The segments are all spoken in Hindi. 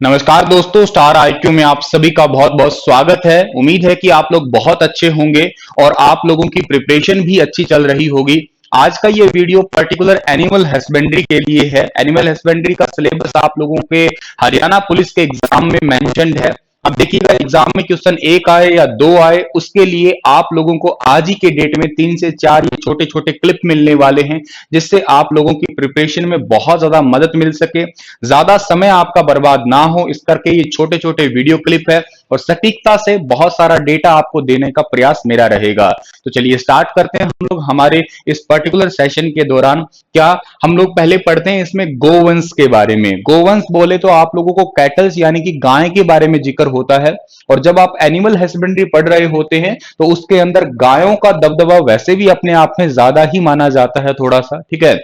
नमस्कार दोस्तों, स्टार आईक्यू में आप सभी का बहुत बहुत स्वागत है। उम्मीद है कि आप लोग बहुत अच्छे होंगे और आप लोगों की प्रिपरेशन भी अच्छी चल रही होगी। आज का ये वीडियो पर्टिकुलर एनिमल हस्बेंड्री के लिए है। एनिमल हस्बेंड्री का सिलेबस आप लोगों के हरियाणा पुलिस के एग्जाम में मेंशन्ड है। अब देखिएगा, एग्जाम में क्वेश्चन एक आए या दो आए, उसके लिए आप लोगों को आज ही के डेट में 3 से 4 ये छोटे छोटे क्लिप मिलने वाले हैं, जिससे आप लोगों की प्रिपरेशन में बहुत ज्यादा मदद मिल सके, ज्यादा समय आपका बर्बाद ना हो। इस करके ये छोटे छोटे वीडियो क्लिप है और सटीकता से बहुत सारा डेटा आपको देने का प्रयास मेरा रहेगा। तो चलिए स्टार्ट करते हैं हम लोग हमारे इस पर्टिकुलर सेशन के दौरान। क्या हम लोग पहले पढ़ते हैं इसमें गोवंश के बारे में। गोवंश बोले तो आप लोगों को कैटल्स यानी कि गाय के बारे में जिक्र होता है, और जब आप एनिमल हस्बेंड्री पढ़ रहे होते हैं तो उसके अंदर गायों का दबदबा वैसे भी अपने आप में ज्यादा ही माना जाता है थोड़ा सा, ठीक है।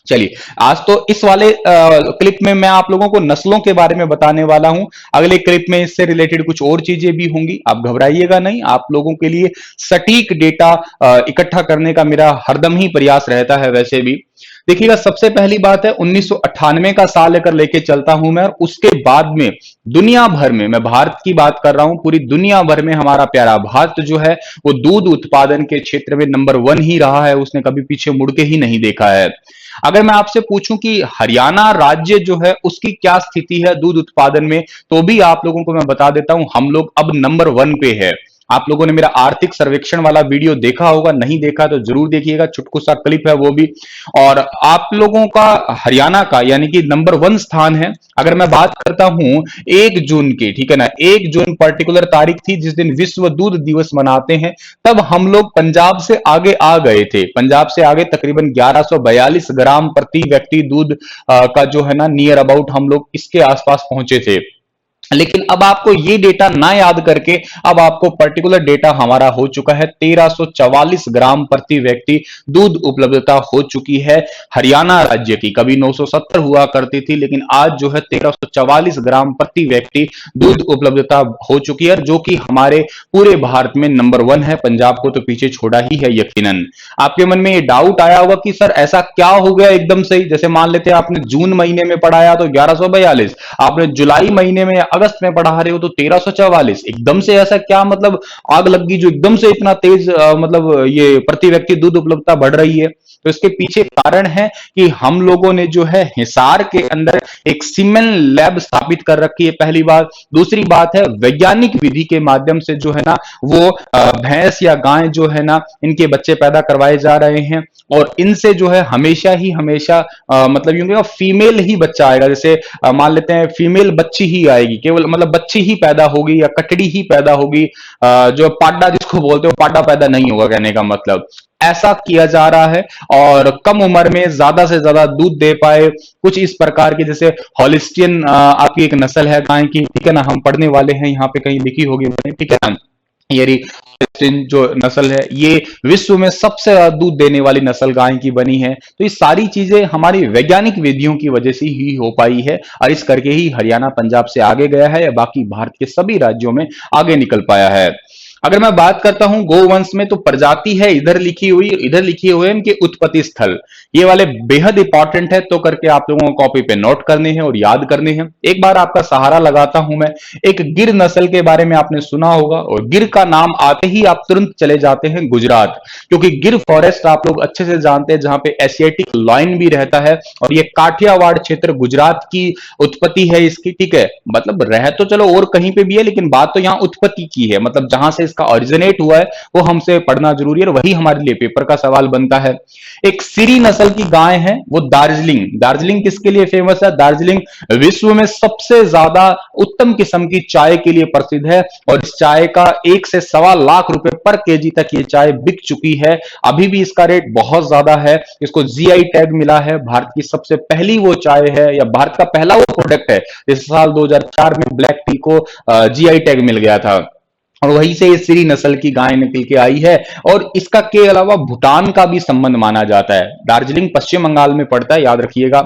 चलिए, आज तो इस वाले क्लिप में मैं आप लोगों को नस्लों के बारे में बताने वाला हूं। अगले क्लिप में इससे रिलेटेड कुछ और चीजें भी होंगी, आप घबराइएगा नहीं। आप लोगों के लिए सटीक डेटा इकट्ठा करने का मेरा हरदम ही प्रयास रहता है। वैसे भी देखिएगा, सबसे पहली बात है 1998 का साल लेकर लेके चलता हूं मैं, और उसके बाद में दुनिया भर में, मैं भारत की बात कर रहा हूं, पूरी दुनिया भर में हमारा प्यारा भारत जो है वो दूध उत्पादन के क्षेत्र में नंबर 1 ही रहा है। उसने कभी पीछे मुड़ के ही नहीं देखा है। अगर मैं आपसे पूछूं कि हरियाणा राज्य जो है उसकी क्या स्थिति है दूध उत्पादन में, तो भी आप लोगों को मैं बता देता हूं, हम लोग अब नंबर 1 पे है। आप लोगों ने मेरा आर्थिक सर्वेक्षण वाला वीडियो देखा होगा, नहीं देखा तो जरूर देखिएगा, छुटकू सा क्लिप है वो भी। और आप लोगों का हरियाणा का यानी कि नंबर 1 स्थान है। अगर मैं बात करता हूं 1 जून की, ठीक है ना, 1 जून पर्टिकुलर तारीख थी जिस दिन विश्व दूध दिवस मनाते हैं, तब हम लोग पंजाब से आगे आ गए थे। पंजाब से आगे तकरीबन 1142 ग्राम प्रति व्यक्ति दूध का जो है ना, नियर अबाउट हम लोग इसके आसपास पहुंचे थे। लेकिन अब आपको ये डेटा ना याद करके अब आपको पर्टिकुलर डेटा हमारा हो चुका है 1344 ग्राम प्रति व्यक्ति दूध उपलब्धता हो चुकी है हरियाणा राज्य की। कभी 970 हुआ करती थी, लेकिन आज जो है 1344 ग्राम प्रति व्यक्ति दूध उपलब्धता हो चुकी है, जो कि हमारे पूरे भारत में नंबर 1 है। पंजाब को तो पीछे छोड़ा ही है यकीनन। आपके मन में ये डाउट आया होगा कि सर ऐसा क्या हो गया एकदम से ही, जैसे मान लेते हैं आपने जून महीने में पढ़ाया तो 1142, आपने जुलाई महीने में अगस्त में पढ़ा रहे हो तो 1344, एकदम से ऐसा क्या मतलब आग लग गई जो एकदम से इतना तेज मतलब ये प्रति व्यक्ति दूध उपलब्धता बढ़ रही है। तो इसके पीछे कारण है कि हम लोगों ने जो है हिसार के अंदर एक सीमेन लैब स्थापित कर रखी है, पहली बात। दूसरी बात है वैज्ञानिक विधि के माध्यम से जो है ना वो भैंस या गाय जो है ना इनके बच्चे पैदा करवाए जा रहे हैं, और इनसे जो है हमेशा ही हमेशा मतलब यूं फीमेल ही बच्चा आएगा। जैसे मान लेते हैं फीमेल बच्ची ही आएगी, केवल मतलब बच्ची ही पैदा होगी या कटड़ी ही पैदा होगी, जो पाड्डा जिसको बोलते हो पाड्डा पैदा नहीं होगा, कहने का मतलब ऐसा किया जा रहा है। और कम उम्र में ज्यादा से ज्यादा दूध दे पाए, कुछ इस प्रकार की, जैसे हॉलिस्टियन आपकी एक नस्ल है गाय की, ठीक है ना, हम पढ़ने वाले हैं, यहाँ पे कहीं लिखी होगी, ठीक है ना, ये जो नस्ल है ये विश्व में सबसे ज्यादा दूध देने वाली नस्ल गाय की बनी है। तो ये सारी चीजें हमारी वैज्ञानिक विधियों की वजह से ही हो पाई है, और इस करके ही हरियाणा पंजाब से आगे गया है या बाकी भारत के सभी राज्यों में आगे निकल पाया है। अगर मैं बात करता हूं गोवंश में, तो प्रजाति है इधर लिखी हुई, इधर लिखी हुए इनके उत्पत्ति स्थल, ये वाले बेहद इंपॉर्टेंट है, तो करके आप लोगों को कॉपी पे नोट करने हैं और याद करने हैं। एक बार आपका सहारा लगाता हूं मैं, एक गिर नस्ल के बारे में आपने सुना होगा, और गिर का नाम आते ही आप तुरंत चले जाते हैं गुजरात, क्योंकि गिर फॉरेस्ट आप लोग अच्छे से जानते हैं, जहां पे एशियाटिक लाइन भी रहता है, और ये काठियावाड़ क्षेत्र गुजरात की उत्पत्ति है इसकी, ठीक है। मतलब रह तो चलो और कहीं पे भी है, लेकिन बात तो यहां उत्पत्ति की है, मतलब जहां से इसका ओरिजिनेट हुआ है वो हमसे पढ़ना जरूरी है, और वही हमारे लिए पेपर का सवाल बनता है। एक सीरी नस्ल की गाय है, वो दार्जिलिंग। दार्जिलिंग किसके लिए फेमस है? दार्जिलिंग विश्व में सबसे ज्यादा उत्तम किस्म की चाय के लिए प्रसिद्ध है, और इस चाय का 1 से सवा लाख रुपए पर केजी तक ये चाय बिक चुकी है। अभी भी इसका रेट बहुत ज्यादा है। इसको जीआई टैग मिला है, भारत की सबसे पहली वो चाय है, या भारत का पहला वो प्रोडक्ट है। इस साल 2004 में ब्लैक टी को जीआई टैग मिल गया था, और वहीं से ये सीरी नस्ल की गाय निकल के आई है। और इसका के अलावा भूटान का भी संबंध माना जाता है। दार्जिलिंग पश्चिम बंगाल में पड़ता है, याद रखिएगा।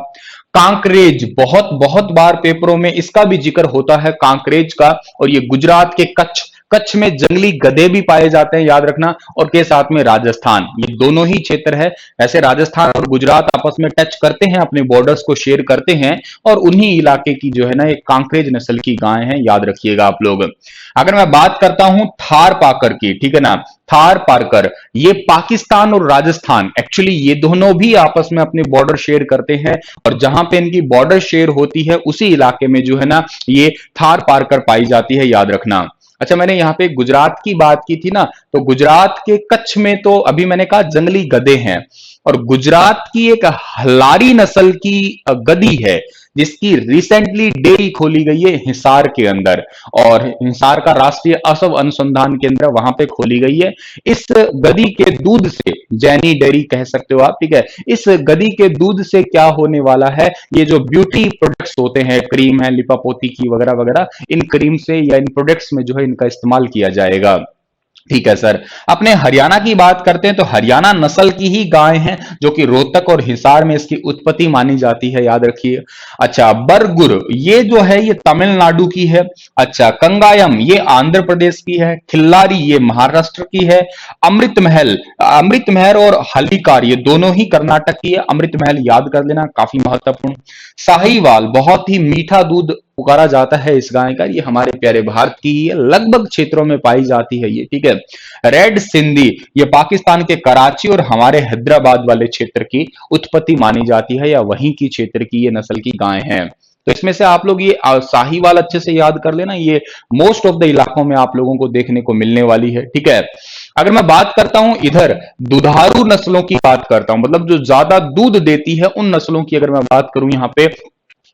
कांकरेज, बहुत बहुत बार पेपरों में इसका भी जिक्र होता है, कांकरेज का, और ये गुजरात के कच्छ कच्छ में जंगली गधे भी पाए जाते हैं, याद रखना, और के साथ में राजस्थान, ये दोनों ही क्षेत्र है। ऐसे राजस्थान और गुजरात आपस में टच करते हैं, अपने बॉर्डर्स को शेयर करते हैं, और उन्हीं इलाके की जो है ना एक कांकरेज नस्ल की गाय है, याद रखिएगा आप लोग। अगर मैं बात करता हूं थार पाकर की, ठीक है ना, थार पारकर, ये पाकिस्तान और राजस्थान, एक्चुअली ये दोनों भी आपस में अपने बॉर्डर शेयर करते हैं, और जहां पे इनकी बॉर्डर शेयर होती है उसी इलाके में जो है ना ये थार पारकर पाई जाती है, याद रखना। अच्छा, मैंने यहाँ पे गुजरात की बात की थी ना, तो गुजरात के कच्छ में तो अभी मैंने कहा जंगली गधे हैं, और गुजरात की एक हल्लारी नस्ल की गधी है, जिसकी रिसेंटली डेयरी खोली गई है हिसार के अंदर, और हिसार का राष्ट्रीय असव अनुसंधान केंद्र वहां पे खोली गई है। इस गधी के दूध से, जैनी डेयरी कह सकते हो आप, ठीक है, इस गधी के दूध से क्या होने वाला है, ये जो ब्यूटी प्रोडक्ट्स होते हैं, क्रीम है, लिपापोती की वगैरह वगैरह, इन क्रीम से या इन प्रोडक्ट्स में जो है इनका इस्तेमाल किया जाएगा। ठीक है सर। अपने हरियाणा की बात करते हैं तो हरियाणा नस्ल की ही गाय हैं, जो कि रोहतक और हिसार में इसकी उत्पत्ति मानी जाती है, याद रखिए। अच्छा, बरगुर ये जो है ये तमिलनाडु की है। अच्छा, कंगायम ये आंध्र प्रदेश की है। खिल्लारी ये महाराष्ट्र की है। अमृत महल और हल्लीकार ये दोनों ही कर्नाटक की है। अमृत महल याद कर लेना, काफी महत्वपूर्ण। साहिवाल बहुत ही मीठा दूध पुकारा जाता है इस गाय का, ये हमारे प्यारे भारत की ही है, लगभग क्षेत्रों में पाई जाती है ये, ठीक है। रेड सिंधी ये पाकिस्तान के कराची और हमारे हैदराबाद वाले क्षेत्र की उत्पत्ति मानी जाती है, या वहीं की क्षेत्र की ये नस्ल की गाय है। तो इसमें से आप लोग ये साहीवाल अच्छे से याद कर लेना, ये मोस्ट ऑफ द इलाकों में आप लोगों को देखने को मिलने वाली है, ठीक है। अगर मैं बात करता हूं इधर दुधारू नस्लों की बात करता हूं, मतलब जो ज्यादा दूध देती है उन नस्लों की अगर मैं बात करूं यहाँ पे,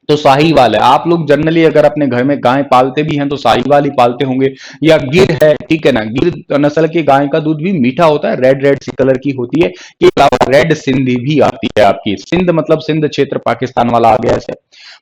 तो साहीवाल है। आप लोग जनरली अगर अपने घर में गाय पालते भी हैं तो साहीवाल ही पालते होंगे, या गिर है, ठीक है ना, गिर नस्ल की गाय का दूध भी मीठा होता है, रेड रेड सी कलर की होती है। के अलावा रेड सिंधी भी आती है आपकी, सिंध मतलब सिंध क्षेत्र पाकिस्तान वाला आ गया ऐसे।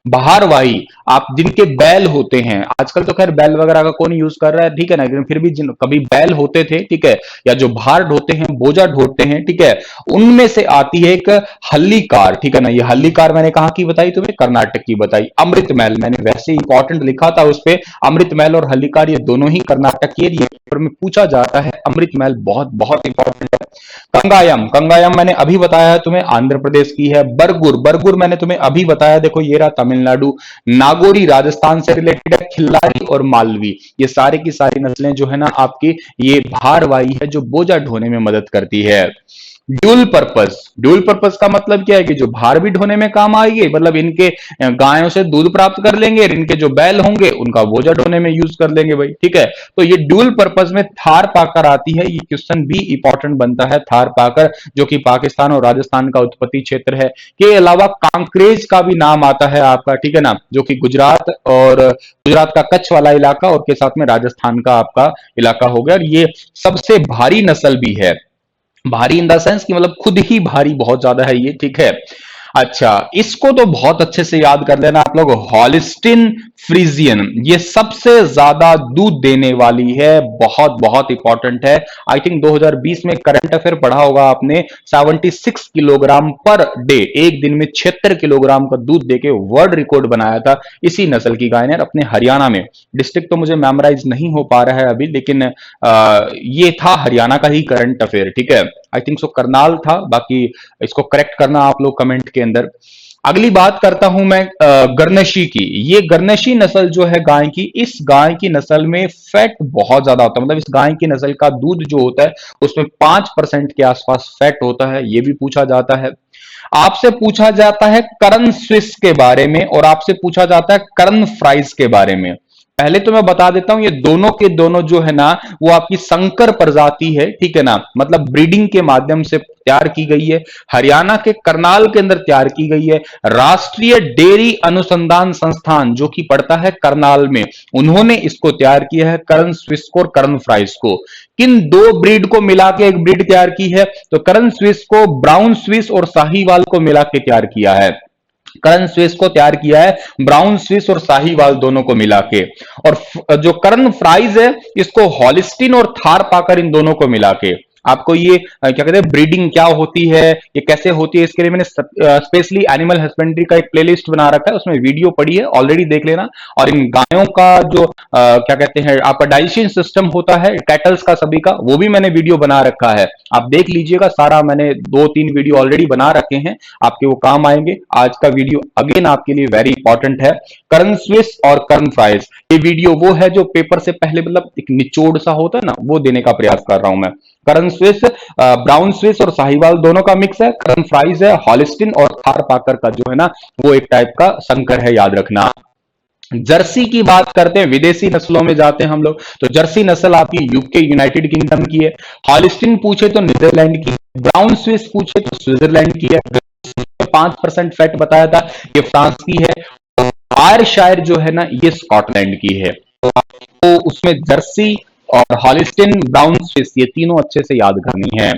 बहारवाही, आप जिनके बैल होते हैं, आजकल तो खैर बैल वगैरह का कौन यूज कर रहा है, ठीक है ना, लेकिन फिर भी जिन कभी बैल होते थे, ठीक है, या जो भार ढोते हैं, बोझा ढोते हैं, ठीक है, उनमें से आती है एक हल्लीकार, ठीक है ना। ये हल्लीकार मैंने कहा की बताई तुम्हें, कर्नाटक की बताई। अमृत महल मैंने वैसे इंपॉर्टेंट लिखा था उस पे, अमृत महल और हल्लीकार ये दोनों ही कर्नाटक के एरिया पेपर में पूछा जाता है। अमृत महल बहुत बहुत इंपॉर्टेंट है। कंगायम मैंने अभी बताया है तुम्हें, आंध्र प्रदेश की है। बरगुर मैंने तुम्हें अभी बताया, देखो ये रहा तमिलनाडु। नागौरी राजस्थान से रिलेटेड है। खिल्लारी और मालवी ये सारे की सारी नस्लें जो है ना आपकी, ये भारवाही है जो बोझा ढोने में मदद करती है। ड्यूल पर्पस का मतलब क्या है कि जो भार भी ढोने में काम आएगी, मतलब इनके गायों से दूध प्राप्त कर लेंगे, इनके जो बैल होंगे उनका बोझा ढोने में यूज कर लेंगे भाई, ठीक है। तो ये ड्यूल पर्पस में थार पाकर आती है, ये क्वेश्चन भी इंपॉर्टेंट बनता है। थार पाकर जो कि पाकिस्तान और राजस्थान का उत्पत्ति क्षेत्र है, के अलावा कांकरेज का भी नाम आता है आपका, ठीक है ना, जो कि गुजरात का कच्छ वाला इलाका और के साथ में राजस्थान का आपका इलाका हो गया, और ये सबसे भारी नस्ल भी है। भारी इन द सेंस कि मतलब खुद ही भारी बहुत ज्यादा है ये, ठीक है। अच्छा, इसको तो बहुत अच्छे से याद कर लेना आप लोग, हॉलिस्टीन फ्रीजियन ये सबसे ज्यादा दूध देने वाली है, बहुत बहुत इंपॉर्टेंट है। आई थिंक 2020 में करंट अफेयर पढ़ा होगा आपने, 76 किलोग्राम पर डे, एक दिन में 76 किलोग्राम का दूध देके वर्ल्ड रिकॉर्ड बनाया था इसी नस्ल की गाय ने, अपने हरियाणा में। डिस्ट्रिक्ट तो मुझे मेमोराइज नहीं हो पा रहा है अभी, लेकिन ये था हरियाणा का ही करंट अफेयर, ठीक है। आई थिंक सो करनाल था, बाकी इसको करेक्ट करना आप लोग कमेंट के अंदर। अगली बात करता हूं मैं गरनशी की। ये गरनशी नस्ल जो है गाय की, इस गाय की नस्ल में फैट बहुत ज्यादा होता है, मतलब इस गाय की नस्ल का दूध जो होता है उसमें 5% के आसपास फैट होता है, ये भी पूछा जाता है। आपसे पूछा जाता है करण स्विस के बारे में, और आपसे पूछा जाता है करण फ्राइज के बारे में। पहले तो मैं बता देता हूं, ये दोनों के दोनों जो है ना वो आपकी संकर प्रजाति है, ठीक है ना, मतलब ब्रीडिंग के माध्यम से तैयार की गई है। हरियाणा के करनाल के अंदर तैयार की गई है। राष्ट्रीय डेयरी अनुसंधान संस्थान जो कि पड़ता है करनाल में, उन्होंने इसको तैयार किया है, करण स्विस को और करण फ्राइज को। किन दो ब्रीड को मिला के एक ब्रीड तैयार की है, तो करण स्विस को ब्राउन स्विस और साहीवाल को मिला के तैयार किया है। करण स्विस को तैयार किया है ब्राउन स्विस और साहीवाल दोनों को मिला के, और जो करण फ्राइज है इसको हॉलिस्टीन और थार पाकर इन दोनों को मिला के। आपको ये क्या कहते हैं ब्रीडिंग क्या होती है, ये कैसे होती है, इसके लिए मैंने स्पेशली एनिमल हस्बेंड्री का एक प्लेलिस्ट बना रखा है, उसमें वीडियो पड़ी है, ऑलरेडी देख लेना। और इन गायों का जो क्या कहते हैं आपका डाइजेशन सिस्टम होता है कैटल्स का सभी का, वो भी मैंने वीडियो बना रखा है, आप देख लीजिएगा। सारा मैंने 2-3 वीडियो ऑलरेडी बना रखे हैं, आपके वो काम आएंगे। आज का वीडियो अगेन आपके लिए वेरी इंपॉर्टेंट है। कर्ण स्विस और कर्ण फ्राइज, ये वीडियो वो है जो पेपर से पहले मतलब एक निचोड़ सा होता है ना, वो देने का प्रयास कर रहा हूं मैं। कर्ण स्विस ब्राउन स्विस और साहिवाल दोनों का मिक्स है। कर्ण फ्राइज है हॉलिस्टिन और थार पाकर का जो है ना, वो एक टाइप का संकर है, याद रखना। जर्सी की बात करते हैं, विदेशी नस्लों में जाते हैं हम लोग, तो जर्सी नस्ल आपकी यूके यूनाइटेड किंगडम की है। हॉलिस्टिन पूछे तो नीदरलैंड की, ब्राउन स्विस पूछे तो स्विट्जरलैंड की है। 5% फैट बताया था, ये फ्रांस की है। आयरशायर जो है ना, ये स्कॉटलैंड की है। तो उसमें जर्सी और हॉलिस्टिन ब्राउन स्विस, ये तीनों अच्छे से याद करनी है।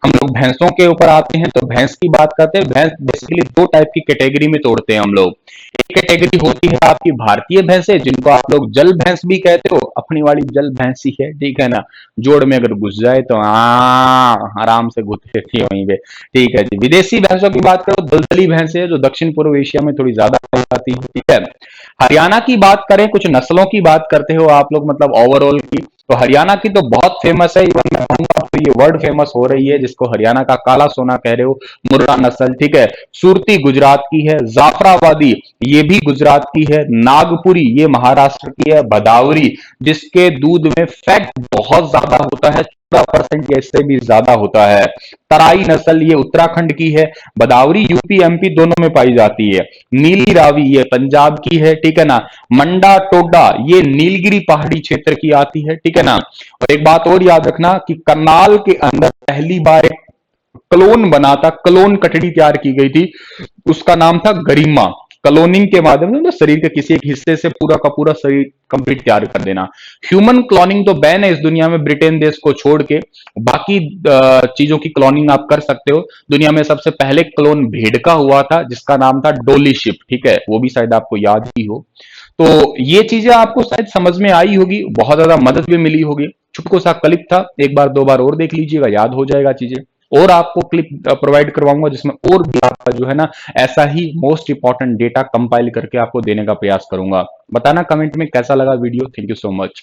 हम लोग भैंसों के ऊपर आते हैं, तो भैंस की बात करते हैं। भैंस बेसिकली दो टाइप की कैटेगरी में तोड़ते हैं हम लोग। एक कैटेगरी होती है आपकी भारतीय भैंसे, जिनको आप लोग जल भैंस भी कहते हो, अपनी वाली जल भैंस ही है, ठीक है ना। जोड़ में अगर घुस जाए तो आराम से घुस रहती है वहीं पे, ठीक है जी। विदेशी भैंसों की बात करो, दलदली भैंसे है, जो दक्षिण पूर्व एशिया में थोड़ी ज्यादा पाई जाती है, ठीक है। हरियाणा की बात करें, कुछ नस्लों की बात करते हो आप लोग, मतलब ओवरऑल की, तो हरियाणा की तो बहुत फेमस है। इवन मैं कहूंगा तो ये वर्ड फेमस हो रही है, जिसको हरियाणा का काला सोना कह रहे हो, मुर्रा नस्ल, ठीक है। सुरती गुजरात की है, जाफराबादी ये भी गुजरात की है, नागपुरी ये महाराष्ट्र की है, भदावरी जिसके दूध में फैट बहुत ज्यादा होता है, 14% या इससे भी ज्यादा होता है। तराई नस्ल ये उत्तराखंड की है, बदावरी यूपी एमपी दोनों में पाई जाती है। नीली रावी ये पंजाब की है, ठीक है ना। मंडा टोडा ये नीलगिरी पहाड़ी क्षेत्र की आती है, ठीक है ना। और एक बात और याद रखना कि करनाल के अंदर पहली बार एक क्लोन बना था, क्लोन कटड़ी तैयार की गई थी, उसका नाम था गरिमा। क्लोनिंग के माध्यम से ना शरीर के किसी एक हिस्से से पूरा का पूरा शरीर कंप्लीट तैयार कर देना। ह्यूमन क्लोनिंग तो बैन है इस दुनिया में, ब्रिटेन देश को छोड़ के। बाकी चीजों की क्लोनिंग आप कर सकते हो। दुनिया में सबसे पहले क्लोन भेड़ का हुआ था, जिसका नाम था डोली शिप, ठीक है, वो भी शायद आपको याद ही हो। तो ये चीजें आपको शायद समझ में आई होगी, बहुत ज्यादा मदद भी मिली होगी। छुटको सा क्लिप था, एक बार दो बार और देख लीजिएगा, याद हो जाएगा चीजें। और आपको क्लिप प्रोवाइड करवाऊंगा जिसमें और भी आपका जो है ना, ऐसा ही मोस्ट इंपॉर्टेंट डेटा कंपाइल करके आपको देने का प्रयास करूंगा। बताना कमेंट में कैसा लगा video. Thank you so much.